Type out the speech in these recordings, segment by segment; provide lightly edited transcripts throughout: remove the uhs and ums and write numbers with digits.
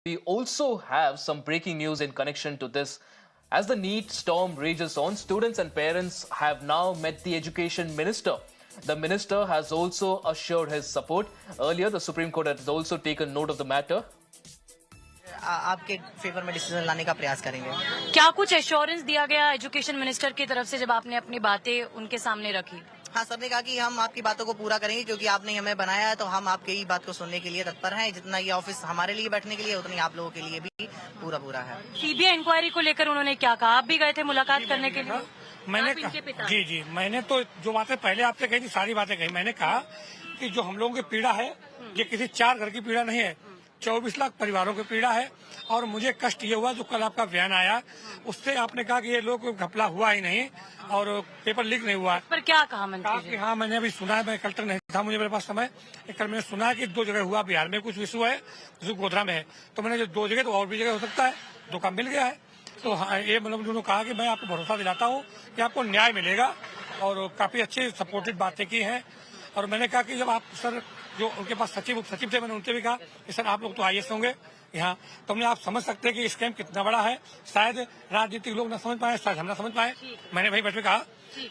We also have some breaking news in connection to this. As the NEET storm rages on, students and parents have now met the education minister. The minister has also assured his support. Earlier, the Supreme Court has also taken note of the matter. आपके favour में decision लाने का प्रयास करेंगे। क्या कुछ assurance दिया गया एजुकेशन मिनिस्टर की तरफ से जब आपने अपनी बातें उनके सामने रखी? हाँ, सर ने कहा कि हम आपकी बातों को पूरा करेंगे क्योंकि आपने हमें बनाया है, तो हम आपकी ही बात को सुनने के लिए तत्पर हैं। जितना ये ऑफिस हमारे लिए बैठने के लिए, उतनी आप लोगों के लिए भी पूरा है। सीबीआई इंक्वायरी को लेकर उन्होंने क्या कहा? आप भी गए थे मुलाकात करने के लिए? मैंने जी मैंने तो जो बातें पहले आपसे कही थी सारी बातें कही। मैंने कहा कि जो हम लोगों की पीड़ा है ये किसी 4 घर की पीड़ा नहीं है, 24 लाख परिवारों की पीड़ा है। और मुझे कष्ट ये हुआ जो कल आपका बयान आया, उससे आपने कहा कि ये लोग घपला हुआ ही नहीं और पेपर लीक नहीं हुआ। पर क्या कहा मंत्री? हाँ, मैंने अभी सुना है, मैं कलेक्टर नहीं था, मुझे मेरे पास समय। कल मैंने सुना है कि 2 जगह हुआ, बिहार में कुछ इशू है, कुछ गोधरा में है। तो मैंने जो 2 जगह, तो और भी जगह हो सकता है, 2 काम मिल गया है। तो हाँ, ये मतलब उन्होंने कहा कि मैं आपको भरोसा दिलाता हूँ कि आपको न्याय मिलेगा और काफी अच्छी सपोर्टेड बातें की हैं। और मैंने कहा कि जब आप सर जो उनके पास सचिव थे, मैंने उनसे भी कहा कि सर आप लोग तो IAS होंगे यहाँ, तो हमने आप समझ सकते हैं कि स्कैम कितना बड़ा है। शायद राजनीतिक लोग ना समझ पाए, शायद हम ना समझ पाए। मैंने वही बैठ में कहा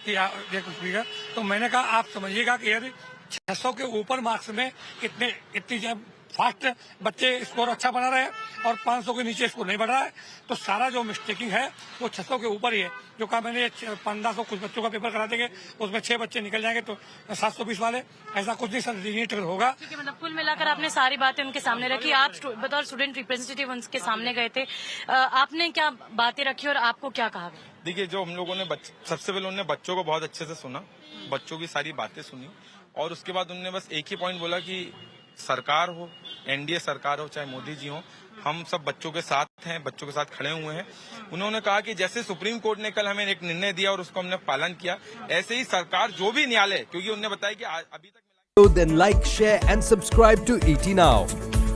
कि तो मैंने कहा आप समझिएगा कि यदि 600 के ऊपर मार्क्स में इतनी फास्ट बच्चे स्कोर अच्छा बना रहे हैं और 500 के नीचे स्कोर नहीं बढ़ रहा है, तो सारा जो मिस्टेकिंग है वो 600 के ऊपर ही है। जो कहा मैंने 1500 कुछ बच्चों का पेपर करा देंगे, उसमें 6 बच्चे निकल जाएंगे, तो 720 वाले, ऐसा कुछ नहीं सर, नीट होगा। ठीक है, मतलब कुल मिलाकर आपने सारी बातें उनके सामने रखी। आप बतौर स्टूडेंट रिप्रेजेंटेटिव उनके सामने गए थे, आपने क्या बातें रखी और आपको क्या कहा? देखिए, जो हम लोगों ने सबसे पहले उन्होंने बच्चों को बहुत अच्छे से सुना, बच्चों की सारी बातें सुनी, और उसके बाद उन्होंने बस एक ही पॉइंट बोला कि सरकार हो, NDA सरकार हो, चाहे मोदी जी हो, हम सब बच्चों के साथ हैं, बच्चों के साथ खड़े हुए हैं। उन्होंने कहा कि जैसे सुप्रीम कोर्ट ने कल हमें एक निर्णय दिया और उसको हमने पालन किया, ऐसे ही सरकार जो भी न्यायालय, क्योंकि उन्होंने बताया कि अभी तक Then like, share and subscribe to ET Now.